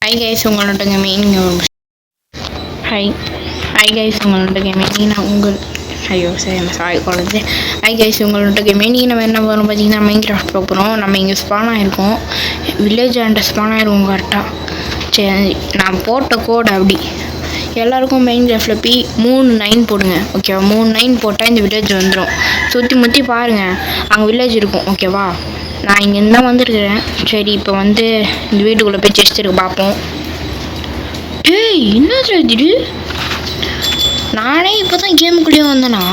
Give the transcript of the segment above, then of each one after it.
Hi guys, உங்களோட gaming. Hi hi guys, உங்களோட gaming. நான் உங்கள் சாரி குழந்தை. ஹாய் கைஸ், உங்களோட கேமிங். நம்ம என்ன போகிறோம் பார்த்தீங்கன்னா, மைன்கிராஃப்ட் போகிறோம். நம்ம இங்கே ஸ்பான் ஆகிருக்கோம், வில்லேஜ் அண்ட் ஸ்பான் ஆகிருக்கோம் கரெக்டாக. சரி, நான் போட்ட கோடு அப்படி எல்லாருக்கும் மைன்கிராஃப்டில் போய் 3-9 போடுங்க. ஓகேவா? 3-9 போட்டால் இந்த வில்லேஜ் வந்துடும். சுற்றி முற்றி பாருங்கள், அங்கே வில்லேஜ் இருக்கும். ஓகேவா? நான் இங்கேருந்து தான் வந்துருக்கிறேன். சரி, இப்போ வந்து இந்த வீட்டுக்குள்ளே போய் செஸ்ட் இருக்கு பார்ப்போம். ஏய், என்ன இது? நானே இப்போ தான் கேமுக்குள்ளேயே வந்தேன்னா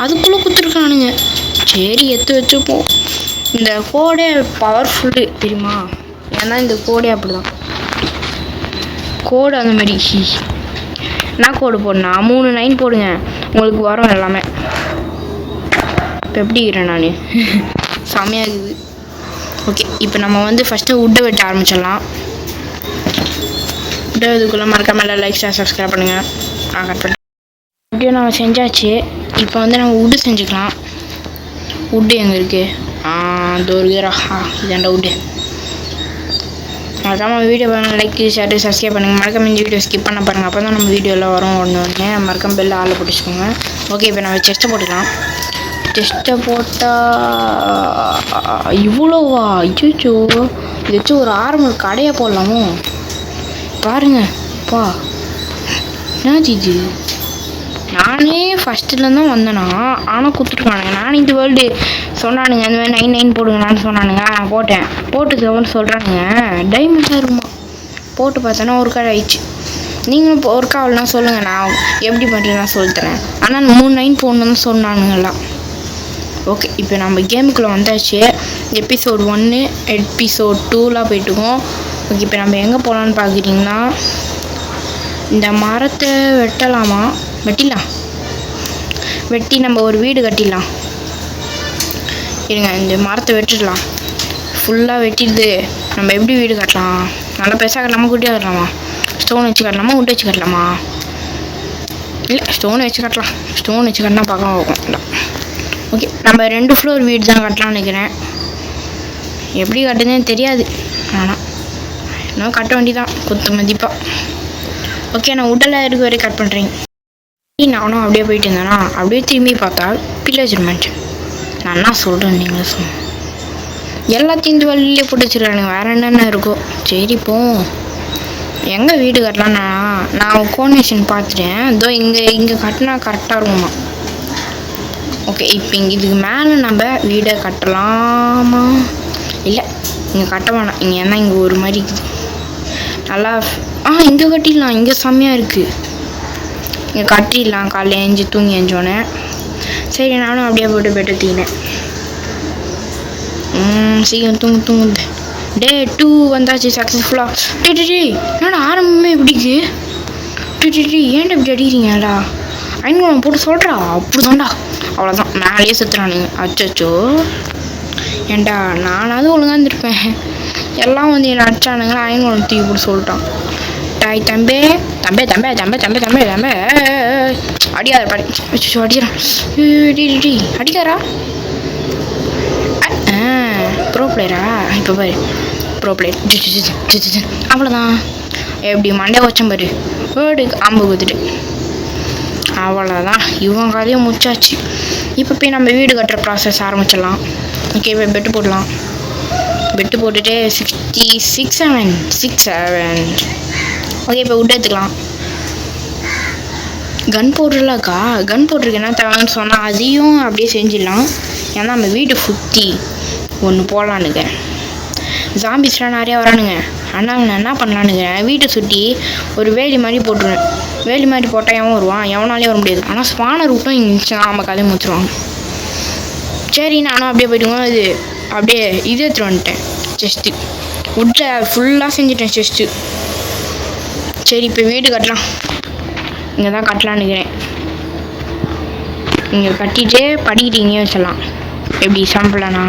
அதுக்குள்ளே கொடுத்துருக்கானுங்க. சரி, எடுத்து வச்சுப்போம். இந்த கோடே பவர்ஃபுல்லு தெரியுமா? ஏன்னா இந்த கோடே அப்படி தான், கோடு அந்த மாதிரி. என்ன கோடு போடனா 3-9 போடுங்க, உங்களுக்கு வரும் எல்லாமே. இப்போ எப்படி இருக்கிறேன் நான்? செம்மையாக இருக்குது. ஓகே, இப்போ நம்ம வந்து ஃபஸ்ட்டு உட்டை வெட்ட ஆரம்பிச்சிடலாம். உட்டை இதுக்குள்ளே மறக்காம லைக் சப்ஸ்கிரைப் பண்ணுங்கள். நான் கட் பண்ணேன். வீடியோ நம்ம செஞ்சாச்சு. இப்போ வந்து நம்ம உட்டு செஞ்சுக்கலாம். உட்டு எங்கே இருக்குது? அது ஒரு இதாண்டா உட்டு. மறக்காமல் வீடியோ பாருங்கள், லைக் ஷேர் சப்ஸ்கிரைப் பண்ணுங்கள். மறக்காம இந்த வீடியோ ஸ்கிப் பண்ண பாருங்கள், அப்போ தான் நம்ம வீடியோவில் வரும். ஒன்று மறக்காம பெல்ல ஆளை போட்டுச்சுக்கோங்க. ஓகே, இப்போ நம்ம செஸ்ட்டை போட்டுக்கலாம். செஸ்ட்டை போட்டால் இவ்வளோவா? ஐயோ, இது வச்சு ஒரு ஆரம்பம் கடையை போடலாமோ? பாருங்கப்பா, என்னாச்சு இது? நானே ஃபஸ்ட்டுலேருந்து தான் வந்தேனா, ஆனால் கொடுத்துருக்கானுங்க. நானும் இந்த வேர்ல்டு சொன்னானுங்க, இந்த மாதிரி 9-9 போடுங்களான்னு சொன்னானுங்க. நான் போட்டேன். போட்டுக்கவன்னு சொல்கிறானுங்க டைமண்டாக இருக்குமா? போட்டு பார்த்தோன்னா ஒரு கடை ஆயிடுச்சு. நீங்களும் இப்போ ஒர்க் ஆகலன்னா சொல்லுங்கள், நான் எப்படி பண்ணுறேன் நான் சொல்லித்தரேன். ஆனால் 3-9 போடணுன்னு சொன்னானுங்களாம். ஓகே, இப்போ நம்ம கேமுக்குள்ளே வந்தாச்சு. எபிசோட் 1 எபிசோட் 2லாம் போயிட்டுருக்கோம். ஓகே, இப்போ நம்ம எங்கே போகலான்னு பார்க்குறீங்கன்னா, இந்த மரத்தை வெட்டலாமா? வெட்டிடலாம். வெட்டி நம்ம ஒரு வீடு கட்டிடலாம். இருங்க, இந்த மரத்தை வெட்டிடலாம். ஃபுல்லாக வெட்டிடுது. நம்ம எப்படி வீடு கட்டலாம்? நல்லா பெருசாக கட்டலாமா, குட்டியாக கட்டலாமா? ஸ்டோன் வச்சு கட்டலாமா, உட்டு வச்சு கட்டலாமா? இல்லை, ஸ்டோன் வச்சு கட்டலாம். ஸ்டோன் வச்சு கட்டினா பார்க்க போகும். இல்லை, ஓகே, நம்ம 2 ஃப்ளோர் வீடு தான் கட்டலாம்னு நினைக்கிறேன். எப்படி கட்டுதுன்னு தெரியாது, ஆனால் இன்னும் கட்ட வேண்டி தான் குத்து மதிப்பாக. ஓகே, நான் உடலில் இருக்க வரைக்கும் கட் பண்ணுறேன். நானும் அப்படியே போயிட்டு இருந்தேன்னா அப்படியே திரும்பி பார்த்தா வில்லேஜ் மேன்ஷன். நான் என்ன சொல்கிறேன், நீங்கள் சொல்லுங்கள். எல்லாத்தையும் இந்த வழியிலே போட்டு வச்சுருக்கானுங்க. வேறு என்னென்ன இருக்கோ. சரி, இப்போ எங்கே வீடு கட்டலான்னா, நான் கோனேஷன் பார்த்துட்டேன். இதோ இங்கே கட்டினா கரெக்டாக இருக்குமா? ஓகே, இப்போ இதுக்கு மேலே நம்ம வீடை கட்டலாமா? இல்லை, இங்கே கட்ட வேணாம். இங்கே ஏன்னா இங்கே ஒரு மாதிரி இருக்குது. நல்லா இங்கே கட்டிடலாம். இங்கே செம்மையாக இருக்குது. இங்கே கட்டிடலாம். காலையில் ஏஞ்சி தூங்கி ஏஞ்சோன்னே. சரி, நானும் அப்படியே போய்ட்டு பெட்டு தீனேன். சீக்கிரம் தூங்குது. டே 2 வந்தாச்சு சக்ஸஸ்ஃபுல்லாக. டே என்னடா ஆரம்பமே இப்படிக்கு? ஏன்டா இப்படி அடிக்கிறீங்கடா? ஐநூறு போட்டு சொல்கிறா. அப்படி தான்டா, அவ்வளோதான். மேலேயே சுற்றுறானுங்க. அச்சோ, ஏண்டா நானாவது ஒழுங்காக இருந்திருப்பேன். எல்லாம் வந்து என்னை அடிச்சானுங்க. ஐநூறு தூக்கி போட்டு சொல்லிட்டான். டாய் தம்பே தம்பே தம்பே தம்பே தம்பே தம்பே தம்பே அடிக்காத பாடி. அச்சோ, அடிக்கிறான். அடிக்காரா? ப்ரோ பிளேயரா? இப்போ பாரு, ப்ரோ பிளேயர். அவ்வளோதான். எப்படி மண்டே வச்சம் பாரு, வேர்டு அம்பு குத்துட்டு. அவ்வளோதான், இவங்க கதையும் முடிச்சாச்சு. இப்போ போய் நம்ம வீடு கட்டுற ப்ராசஸ் ஆரம்பிச்சிடலாம். ஓகே, இப்போ பெட்டு போடலாம். பெட்டு போட்டுட்டு 67. ஓகே, இப்போ விட்டு எடுத்துக்கலாம். கன் பவுடர்லாக்கா? கன் பவுடருக்கு என்ன தேவைன்னு சொன்னால் அதையும் அப்படியே செஞ்சிடலாம். ஏன்னா நம்ம வீட்டை சுற்றி ஒன்று போடலானுங்க. ஜாம்பிஸ்லாம் நிறையா வரானுங்க. ஆனால் நான் என்ன பண்ணலானுங்க, வீட்டை சுற்றி ஒரு வேலி மாதிரி போட்டுருவேன். வேலி மாதிரி போட்டால் எவன் வருவான்? எவனாலே வர முடியாது. ஆனால் ஸ்பானர் ரூட்டும் இங்கே இருந்துச்சுன்னா நம்ம கதையை முடிச்சிருவாங்க. சரி, நானும் அப்படியே போய்ட்டுவோம். அப்படியே இது எடுத்துகிட்டு வந்துட்டேன். செஸ்ட்டு உட்டில் ஃபுல்லாக செஞ்சுட்டேன் செஸ்ட்டு. சரி, இப்போ வீடு கட்டலாம். இங்கே தான் கட்டலான்னு இருக்கிறேன். இங்கே கட்டிட்டு படிக்கிட்டு இங்கேயே வச்சிடலாம். எப்படி சாம்பிளாண்ணா?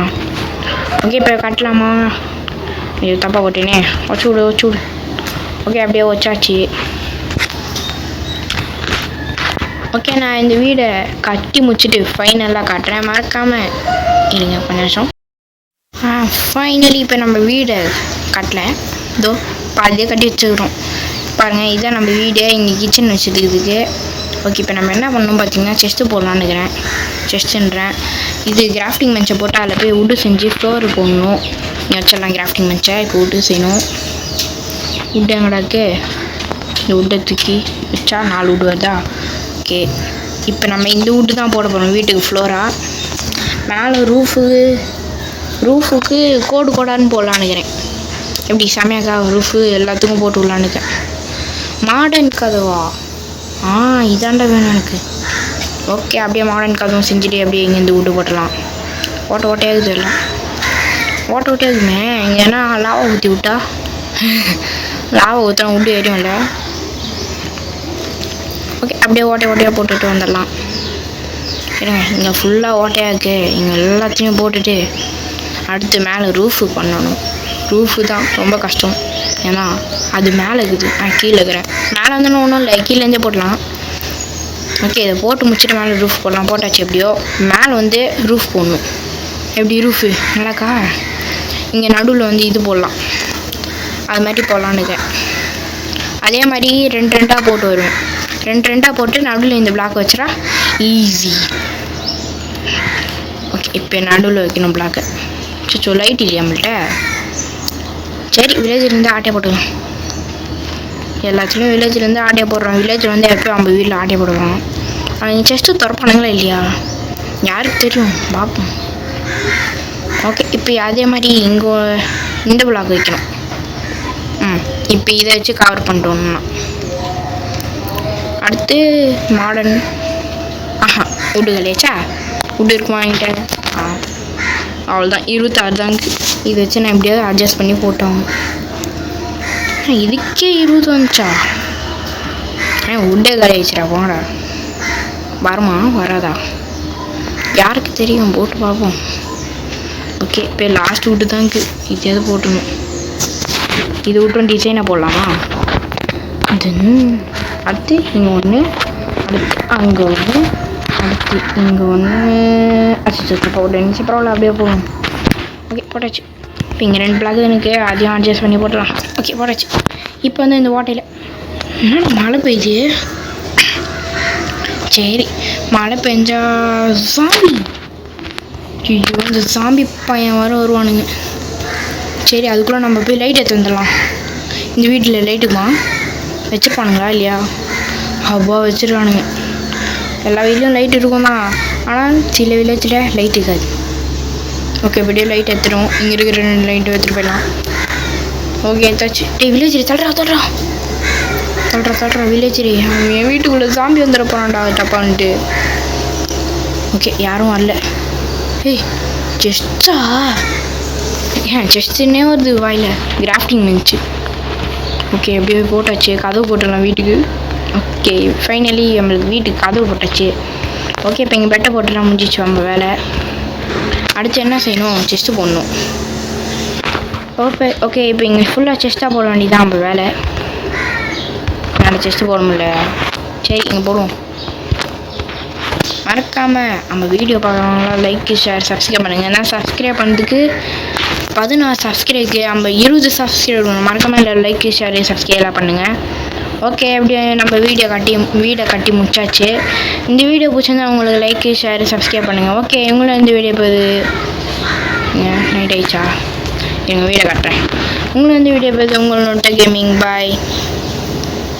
ஓகே, இப்போ கட்டலாமா? இது தப்பாக போட்டேனே. வச்சு விடு. ஓகே, அப்படியே வச்சாச்சு. ஓகே, நான் இந்த வீடை கட்டி முடிச்சுட்டு ஃபைனலாக காட்டுறேன். மறக்காமல் இருங்க கொஞ்சம் நிமிஷம். ஃபைனலி இப்போ நம்ம வீடை கட்டலை. இதோ பாதியே கட்டி வச்சுக்கிறோம். பாருங்கள், இதான் நம்ம வீடு. இங்கே கிச்சன் வச்சுருக்குதுக்கு. ஓகே, இப்போ நம்ம என்ன பண்ணணும் பார்த்தீங்கன்னா, செஸ்ட்டு போடலான்னு இருக்கிறேன். செஸ்ட்டுன்றேன், இது கிராஃப்டிங் பெஞ்சை போட்டு அதில் போய் உட்டு செஞ்சு ஃப்ளோரு போடணும். இங்கே வச்சிடலாம் கிராஃப்டிங் பெஞ்சை. இப்போ உட்டு செய்யணும். உட்டு எங்கடாக்கு? இந்த உட்டை தூக்கி வச்சா 4 உட்டு வருதா? ஓகே, இப்போ நம்ம இந்த உட்டு தான் போட போகிறோம் வீட்டுக்கு ஃப்ளோராக. மேலே ரூஃபுக்கு கோடான்னு போடலான்னு இருக்கிறேன். எப்படி செமையாக்கா? ரூஃபு எல்லாத்துக்கும் போட்டு விடலான்னு இருக்கேன். மாடர்ன் கதவா? இதாண்டா வேணும் எனக்கு. ஓகே, அப்படியே மாடர்ன் கதவும் செஞ்சுட்டு அப்படியே இங்கேருந்து விட்டு போட்டலாம். ஓட்டையாகுது எல்லாம். ஓட்டையாகுமே. இங்கே ஏன்னா லாவை ஊற்றி விட்டா லாவை ஊற்றினா விட்டு ஏறியும்ல. ஓகே, அப்படியே ஓட்டையாக போட்டுட்டு வந்துடலாம். இருங்க, இங்கே ஃபுல்லாக ஓட்டையாக இருக்குது. இங்கே எல்லாத்தையும் போட்டுட்டு அடுத்து மேலே ரூஃபு பண்ணணும். ரூஃபு தான் ரொம்ப கஷ்டம். ஏன்னா அது மேலே இருக்குது, நான் கீழே இருக்கிறேன். மேலே வந்து ஒன்றும் இல்லை, கீழேருந்தே போடலாம். ஓகே, இதை போட்டு முடிச்சுட்டு மேலே ரூஃப் போடலாம். போட்டாச்சு. எப்படியோ மேலே வந்து ரூஃப் போடணும். எப்படி ரூஃபு நல்லாக்கா? இங்கே நடுவில் வந்து இது போடலாம். அது மாதிரி போடலான்னு இருக்கேன். அதே மாதிரி 2 போட்டு வருவேன். 2 போட்டு நடுவில் இந்த பிளாக் வச்சுட்டா ஈஸி. ஓகே, இப்போ நடுவில் வைக்கணும் பிளாக்கை. சோ லைட் இல்லையா நம்மள்கிட்ட? சரி, வில்லேஜ்லேருந்து ஆட்டையை போட்டுக்கலாம். எல்லாத்துலேயும் வில்லேஜ்லேருந்து ஆட்டையை போடுறோம். வில்லேஜில் வந்து எப்போ நம்ம வீட்டில் ஆட்டையை போடுவோம். அவங்க செஸ்ட்டு திறப்பானுங்களா இல்லையா யாருக்கு தெரியும், பார்ப்போம். ஓகே, இப்போ அதே மாதிரி இங்கே இந்த பிளாக் வைக்கணும். இப்போ இதை வச்சு கவர் பண்ணிட்டோம்னா அடுத்து மாடர்ன் உட்டு கலையாச்சா? உட்டு இருக்குமா என்கிட்ட? அவ்வளோதான், 26 தாங்க. இதை வச்சு நான் எப்படியாவது அட்ஜஸ்ட் பண்ணி போட்டோம். இதுக்கே 20 வந்துச்சா? உட்டே கலையாச்சுடா. போங்கடா. வருமா வராதா யாருக்கு தெரியும்? போட்டு பார்ப்போம். ஓகே, இப்போ லாஸ்ட் விட்டு தான் இருக்குது. இதையாவது போட்டணும். இது விட்டும் டிசைனை போடலாமா? அடுத்து இங்கே ஒன்று, அடுத்து அங்கே ஒன்று, அடுத்து இங்கே ஒன்று. போட்டு நிமிஷம் பரவாயில்ல, அப்படியே போகணும். ஓகே, போட்டாச்சு. இப்போ இங்கே 2 பிளாக் எனக்கு அதையும் அட்ஜஸ்ட் பண்ணி போட்டலாம். ஓகே, போட்டாச்சு. இப்போ வந்து இந்த ஓட்டையில் என்னடா மழை பெய்யுது? சரி, மழை பெஞ்சா சாம்பி, ஐயோ இந்த சாம்பி பையன் வருவானுங்க. சரி, அதுக்குள்ளே நம்ம போய் லைட் எடுத்து வந்துடலாம். இந்த வீட்டில் லைட்டுக்குமா வச்சுருப்பானுங்களா இல்லையா? அவ்வளோ வச்சுருக்கானுங்க. எல்லா வீட்லேயும் லைட் இருக்கும் தான், ஆனால் சில வில்லேஜில் லைட் இருக்காது. ஓகே, இப்படியே லைட் எடுத்துடும். இங்கே இருக்கிற 2 லைட்டு எடுத்துகிட்டு போயிடலாம். ஓகே, எடுத்தாச்சு. வில்லேஜ் தள்ளுறா வில்லேஜ். அவன் என் வீட்டுக்குள்ளே சாம்பி வந்துட போகிறான்டா டப்பான்ட்டு. ஓகே, யாரும் வரல. ஜெஸ்டா ஜெஸ்ட்னே வருது வாயில். கிராஃப்டிங் இருந்துச்சு. ஓகே, எப்படியோ போட்டாச்சு. கதவு போட்டுடலாம் வீட்டுக்கு. ஓகே, ஃபைனலி நம்மளுக்கு வீட்டுக்கு கதவு போட்டாச்சு. ஓகே, இப்போ இங்கே பெட்டை போட்டுலாம் முடிஞ்சிச்சு நம்ம வேலை. அடுத்து என்ன செய்யணும்? செஸ்ட்டு போடணும். ஓகே, இப்போ இங்கே ஃபுல்லாக செஸ்ட்டாக போட வேண்டியதான் நம்ம வேலை. மேலே செஸ்ட்டு போட முடியல. சரி, இங்கே போடுவோம். மறக்காமல் நம்ம வீடியோ பார்க்குறவங்களாம் லைக், ஷேர், சப்ஸ்கிரைப் பண்ணுங்கள். ஏன்னா சப்ஸ்கிரைப் பண்ணுறதுக்கு 16 சப்ஸ்கிரைபுக்கு நம்ம 20 சப்ஸ்கிரைப் பண்ணணும். மறக்காமல் இல்லை லைக், ஷேர், சப்ஸ்கிரைப்லாம் பண்ணுங்கள். ஓகே, அப்படியே நம்ம வீடை கட்டி முடிச்சாச்சு. இந்த வீடியோ பிடிச்சிருந்தா உங்களுக்கு லைக், ஷேர், சப்ஸ்கிரைப் பண்ணுங்கள். ஓகே, இவங்களும் இந்த வீடியோ போகுது. நைட் ஆயிடுச்சா? எங்கள் வீடை கட்டுறேன். உங்களும் இந்த வீடியோ போகுது. உங்களோட கேமிங் பாய்.